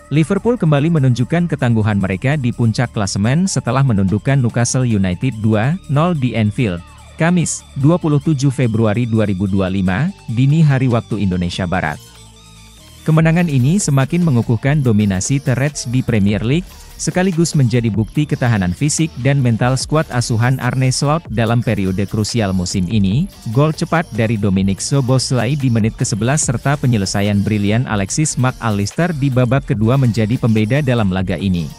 Liverpool kembali menunjukkan ketangguhan mereka di puncak klasemen setelah menundukkan Newcastle United 2-0 di Anfield, Kamis, 27 Februari 2025, dini hari waktu Indonesia Barat. Kemenangan ini semakin mengukuhkan dominasi The Reds di Premier League, sekaligus menjadi bukti ketahanan fisik dan mental skuad asuhan Arne Slot dalam periode krusial musim ini. Gol cepat dari Dominic Szoboszlai di menit ke-11 serta penyelesaian brilian Alexis Mac Allister di babak kedua menjadi pembeda dalam laga ini.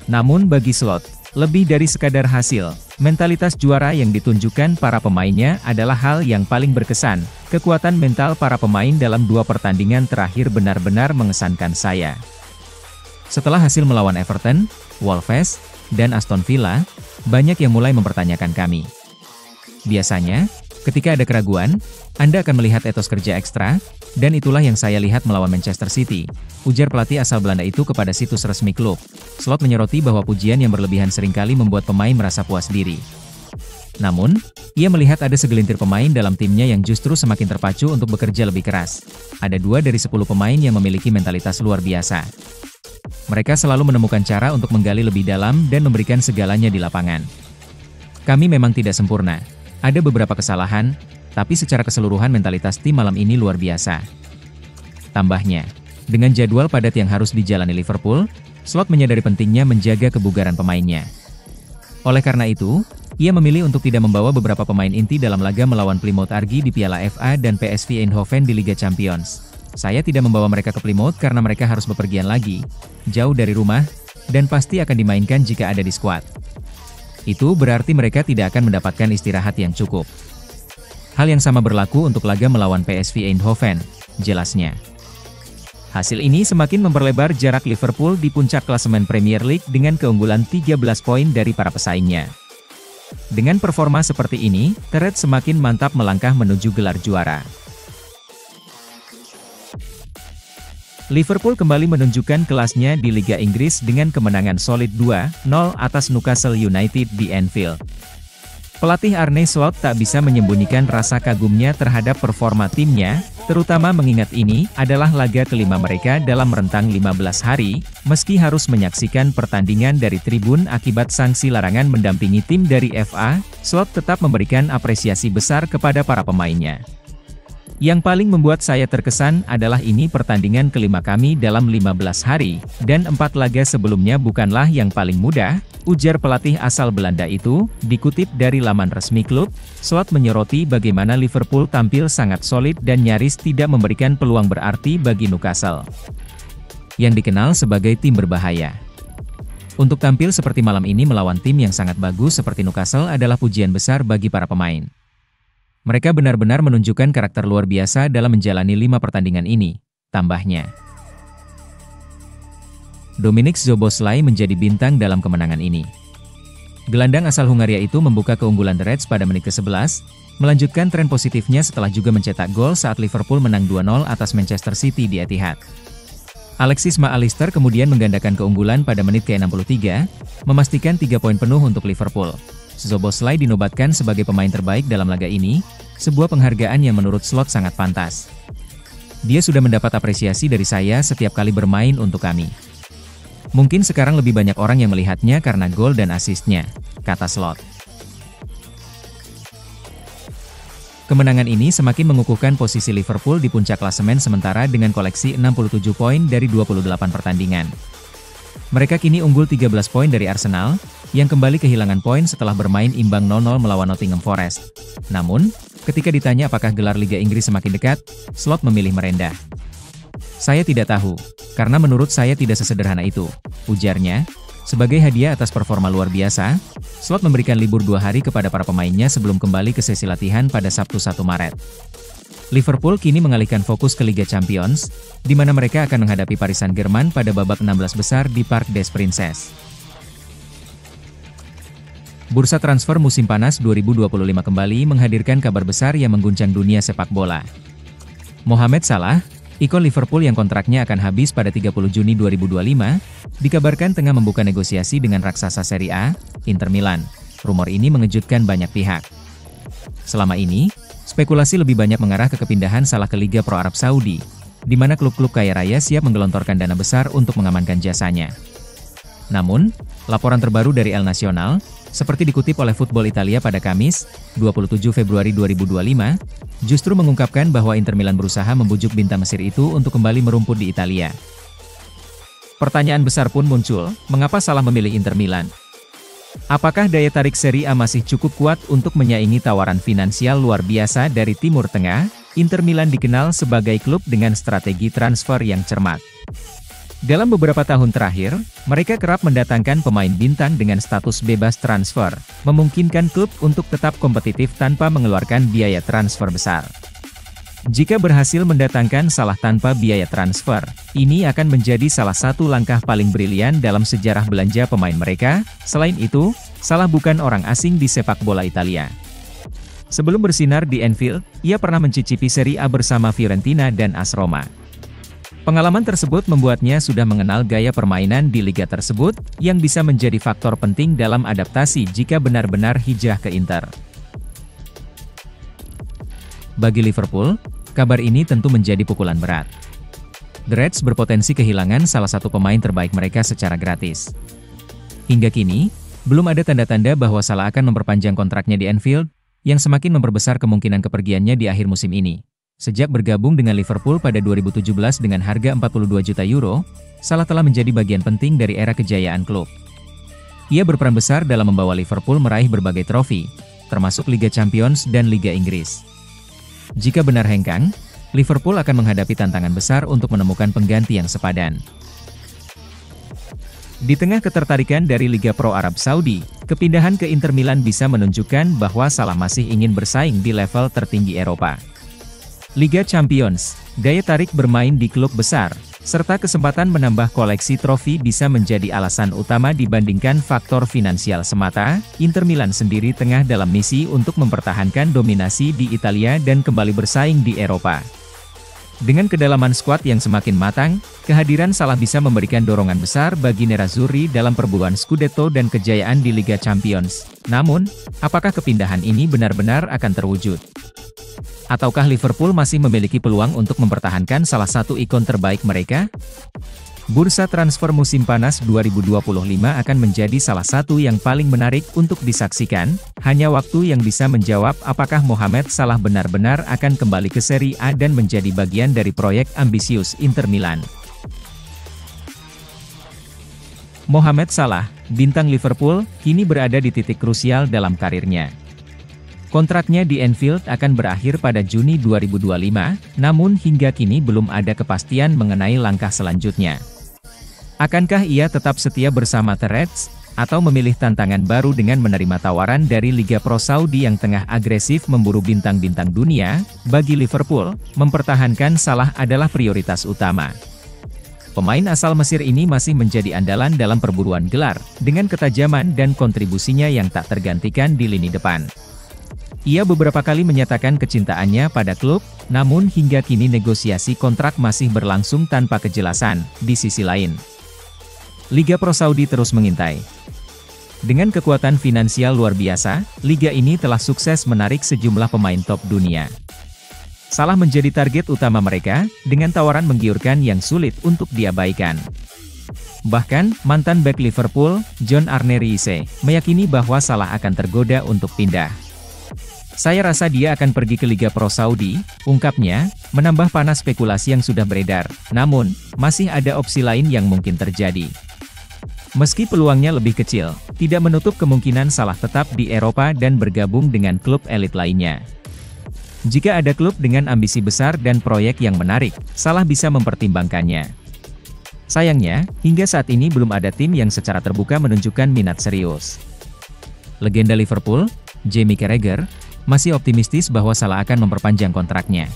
Namun bagi Slot, lebih dari sekadar hasil, mentalitas juara yang ditunjukkan para pemainnya adalah hal yang paling berkesan. Kekuatan mental para pemain dalam dua pertandingan terakhir benar-benar mengesankan saya. Setelah hasil melawan Everton, Wolves, dan Aston Villa, banyak yang mulai mempertanyakan kami. Biasanya, ketika ada keraguan, Anda akan melihat etos kerja ekstra, dan itulah yang saya lihat melawan Manchester City, ujar pelatih asal Belanda itu kepada situs resmi klub. Slot menyoroti bahwa pujian yang berlebihan seringkali membuat pemain merasa puas diri. Namun, ia melihat ada segelintir pemain dalam timnya yang justru semakin terpacu untuk bekerja lebih keras. Ada 2 dari 10 pemain yang memiliki mentalitas luar biasa. Mereka selalu menemukan cara untuk menggali lebih dalam dan memberikan segalanya di lapangan. Kami memang tidak sempurna. Ada beberapa kesalahan, tapi secara keseluruhan mentalitas tim malam ini luar biasa. Tambahnya, dengan jadwal padat yang harus dijalani Liverpool, Slot menyadari pentingnya menjaga kebugaran pemainnya. Oleh karena itu, ia memilih untuk tidak membawa beberapa pemain inti dalam laga melawan Plymouth Argyle di Piala FA dan PSV Eindhoven di Liga Champions. Saya tidak membawa mereka ke Plymouth karena mereka harus bepergian lagi, jauh dari rumah, dan pasti akan dimainkan jika ada di skuad. Itu berarti mereka tidak akan mendapatkan istirahat yang cukup. Hal yang sama berlaku untuk laga melawan PSV Eindhoven, jelasnya. Hasil ini semakin memperlebar jarak Liverpool di puncak klasemen Premier League dengan keunggulan 13 poin dari para pesaingnya. Dengan performa seperti ini, The Reds semakin mantap melangkah menuju gelar juara. Liverpool kembali menunjukkan kelasnya di Liga Inggris dengan kemenangan solid 2-0 atas Newcastle United di Anfield. Pelatih Arne Slot tak bisa menyembunyikan rasa kagumnya terhadap performa timnya, terutama mengingat ini adalah laga kelima mereka dalam rentang 15 hari, meski harus menyaksikan pertandingan dari tribun akibat sanksi larangan mendampingi tim dari FA, Slot tetap memberikan apresiasi besar kepada para pemainnya. Yang paling membuat saya terkesan adalah ini pertandingan kelima kami dalam 15 hari, dan 4 laga sebelumnya bukanlah yang paling mudah, ujar pelatih asal Belanda itu, dikutip dari laman resmi klub. Slot menyoroti bagaimana Liverpool tampil sangat solid dan nyaris tidak memberikan peluang berarti bagi Newcastle, yang dikenal sebagai tim berbahaya. Untuk tampil seperti malam ini melawan tim yang sangat bagus seperti Newcastle adalah pujian besar bagi para pemain. Mereka benar-benar menunjukkan karakter luar biasa dalam menjalani 5 pertandingan ini, tambahnya. Dominic Szoboszlai menjadi bintang dalam kemenangan ini. Gelandang asal Hungaria itu membuka keunggulan The Reds pada menit ke-11, melanjutkan tren positifnya setelah juga mencetak gol saat Liverpool menang 2-0 atas Manchester City di Etihad. Alexis Mac Allister kemudian menggandakan keunggulan pada menit ke-63, memastikan 3 poin penuh untuk Liverpool. Szoboszlai dinobatkan sebagai pemain terbaik dalam laga ini, sebuah penghargaan yang menurut Slot sangat pantas. Dia sudah mendapat apresiasi dari saya setiap kali bermain untuk kami. Mungkin sekarang lebih banyak orang yang melihatnya karena gol dan asisnya, kata Slot. Kemenangan ini semakin mengukuhkan posisi Liverpool di puncak klasemen sementara dengan koleksi 67 poin dari 28 pertandingan. Mereka kini unggul 13 poin dari Arsenal, yang kembali kehilangan poin setelah bermain imbang 0-0 melawan Nottingham Forest. Namun, ketika ditanya apakah gelar Liga Inggris semakin dekat, Slot memilih merendah. Saya tidak tahu, karena menurut saya tidak sesederhana itu, ujarnya. Sebagai hadiah atas performa luar biasa, Slot memberikan libur 2 hari kepada para pemainnya sebelum kembali ke sesi latihan pada Sabtu 1 Maret. Liverpool kini mengalihkan fokus ke Liga Champions, di mana mereka akan menghadapi Paris Saint-Germain pada babak 16 besar di Parc des Princes. Bursa transfer musim panas 2025 kembali menghadirkan kabar besar yang mengguncang dunia sepak bola. Mohamed Salah, ikon Liverpool yang kontraknya akan habis pada 30 Juni 2025, dikabarkan tengah membuka negosiasi dengan raksasa Serie A, Inter Milan. Rumor ini mengejutkan banyak pihak. Selama ini, spekulasi lebih banyak mengarah ke kepindahan Salah ke Liga Pro Arab Saudi, di mana klub-klub kaya raya siap menggelontorkan dana besar untuk mengamankan jasanya. Namun, laporan terbaru dari El Nacional, seperti dikutip oleh Football Italia pada Kamis, 27 Februari 2025, justru mengungkapkan bahwa Inter Milan berusaha membujuk bintang Mesir itu untuk kembali merumput di Italia. Pertanyaan besar pun muncul, mengapa Salah memilih Inter Milan? Apakah daya tarik Serie A masih cukup kuat untuk menyaingi tawaran finansial luar biasa dari Timur Tengah? Inter Milan dikenal sebagai klub dengan strategi transfer yang cermat. Dalam beberapa tahun terakhir, mereka kerap mendatangkan pemain bintang dengan status bebas transfer, memungkinkan klub untuk tetap kompetitif tanpa mengeluarkan biaya transfer besar. Jika berhasil mendatangkan Salah tanpa biaya transfer, ini akan menjadi salah satu langkah paling brilian dalam sejarah belanja pemain mereka. Selain itu, Salah bukan orang asing di sepak bola Italia. Sebelum bersinar di Anfield, ia pernah mencicipi Serie A bersama Fiorentina dan AS Roma. Pengalaman tersebut membuatnya sudah mengenal gaya permainan di liga tersebut, yang bisa menjadi faktor penting dalam adaptasi jika benar-benar hijrah ke Inter. Bagi Liverpool, kabar ini tentu menjadi pukulan berat. The Reds berpotensi kehilangan salah satu pemain terbaik mereka secara gratis. Hingga kini, belum ada tanda-tanda bahwa Salah akan memperpanjang kontraknya di Anfield, yang semakin memperbesar kemungkinan kepergiannya di akhir musim ini. Sejak bergabung dengan Liverpool pada 2017 dengan harga 42 juta euro, Salah telah menjadi bagian penting dari era kejayaan klub. Ia berperan besar dalam membawa Liverpool meraih berbagai trofi, termasuk Liga Champions dan Liga Inggris. Jika benar hengkang, Liverpool akan menghadapi tantangan besar untuk menemukan pengganti yang sepadan. Di tengah ketertarikan dari Liga Pro Arab Saudi, kepindahan ke Inter Milan bisa menunjukkan bahwa Salah masih ingin bersaing di level tertinggi Eropa. Liga Champions, daya tarik bermain di klub besar, serta kesempatan menambah koleksi trofi bisa menjadi alasan utama dibandingkan faktor finansial semata. Inter Milan sendiri tengah dalam misi untuk mempertahankan dominasi di Italia dan kembali bersaing di Eropa. Dengan kedalaman skuad yang semakin matang, kehadiran Salah bisa memberikan dorongan besar bagi Nerazzurri dalam perburuan Scudetto dan kejayaan di Liga Champions. Namun, apakah kepindahan ini benar-benar akan terwujud? Ataukah Liverpool masih memiliki peluang untuk mempertahankan salah satu ikon terbaik mereka? Bursa transfer musim panas 2025 akan menjadi salah satu yang paling menarik untuk disaksikan. Hanya waktu yang bisa menjawab apakah Mohamed Salah benar-benar akan kembali ke Serie A dan menjadi bagian dari proyek ambisius Inter Milan. Mohamed Salah, bintang Liverpool, kini berada di titik krusial dalam karirnya. Kontraknya di Anfield akan berakhir pada Juni 2025, namun hingga kini belum ada kepastian mengenai langkah selanjutnya. Akankah ia tetap setia bersama The Reds, atau memilih tantangan baru dengan menerima tawaran dari Liga Pro Saudi yang tengah agresif memburu bintang-bintang dunia? Bagi Liverpool, mempertahankan Salah adalah prioritas utama. Pemain asal Mesir ini masih menjadi andalan dalam perburuan gelar, dengan ketajaman dan kontribusinya yang tak tergantikan di lini depan. Ia beberapa kali menyatakan kecintaannya pada klub, namun hingga kini negosiasi kontrak masih berlangsung tanpa kejelasan. Di sisi lain, Liga Pro Saudi terus mengintai. Dengan kekuatan finansial luar biasa, liga ini telah sukses menarik sejumlah pemain top dunia. Salah menjadi target utama mereka, dengan tawaran menggiurkan yang sulit untuk diabaikan. Bahkan, mantan bek Liverpool, John Arne Riise, meyakini bahwa Salah akan tergoda untuk pindah. Saya rasa dia akan pergi ke Liga Pro Saudi, ungkapnya, menambah panas spekulasi yang sudah beredar. Namun, masih ada opsi lain yang mungkin terjadi. Meski peluangnya lebih kecil, tidak menutup kemungkinan Salah tetap di Eropa dan bergabung dengan klub elit lainnya. Jika ada klub dengan ambisi besar dan proyek yang menarik, Salah bisa mempertimbangkannya. Sayangnya, hingga saat ini belum ada tim yang secara terbuka menunjukkan minat serius. Legenda Liverpool, Jamie Carragher, masih optimistis bahwa Salah akan memperpanjang kontraknya.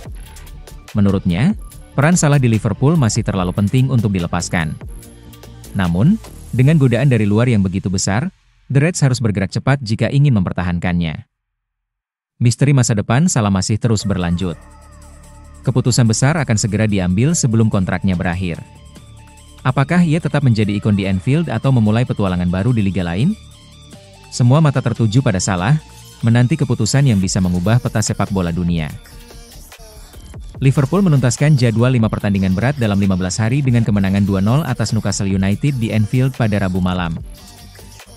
Menurutnya, peran Salah di Liverpool masih terlalu penting untuk dilepaskan. Namun, dengan godaan dari luar yang begitu besar, The Reds harus bergerak cepat jika ingin mempertahankannya. Misteri masa depan Salah masih terus berlanjut. Keputusan besar akan segera diambil sebelum kontraknya berakhir. Apakah ia tetap menjadi ikon di Anfield atau memulai petualangan baru di liga lain? Semua mata tertuju pada Salah, menanti keputusan yang bisa mengubah peta sepak bola dunia. Liverpool menuntaskan jadwal 5 pertandingan berat dalam 15 hari dengan kemenangan 2-0 atas Newcastle United di Anfield pada Rabu malam.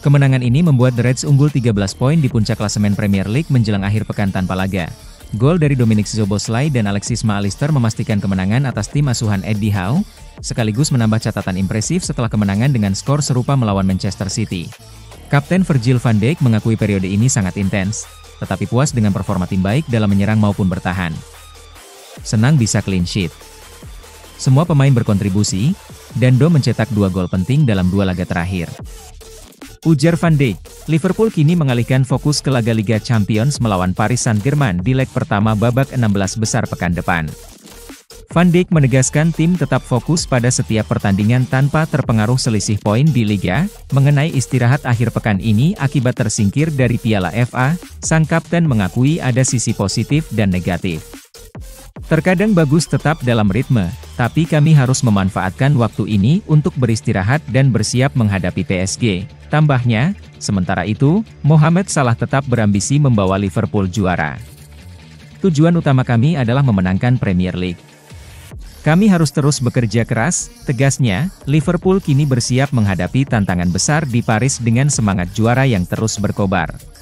Kemenangan ini membuat The Reds unggul 13 poin di puncak klasemen Premier League menjelang akhir pekan tanpa laga. Gol dari Dominic Szoboszlai dan Alexis McAllister memastikan kemenangan atas tim asuhan Eddie Howe, sekaligus menambah catatan impresif setelah kemenangan dengan skor serupa melawan Manchester City. Kapten Virgil van Dijk mengakui periode ini sangat intens, tetapi puas dengan performa tim baik dalam menyerang maupun bertahan. Senang bisa clean sheet. Semua pemain berkontribusi, dan Do mencetak 2 gol penting dalam 2 laga terakhir. Ujar Van Dijk, Liverpool kini mengalihkan fokus ke laga Liga Champions melawan Paris Saint-Germain di leg pertama babak 16 besar pekan depan. Van Dijk menegaskan tim tetap fokus pada setiap pertandingan tanpa terpengaruh selisih poin di Liga. Mengenai istirahat akhir pekan ini akibat tersingkir dari Piala FA, sang kapten mengakui ada sisi positif dan negatif. Terkadang bagus tetap dalam ritme, tapi kami harus memanfaatkan waktu ini untuk beristirahat dan bersiap menghadapi PSG. Tambahnya, sementara itu, Mohamed Salah tetap berambisi membawa Liverpool juara. Tujuan utama kami adalah memenangkan Premier League. Kami harus terus bekerja keras, tegasnya. Liverpool kini bersiap menghadapi tantangan besar di Paris dengan semangat juara yang terus berkobar.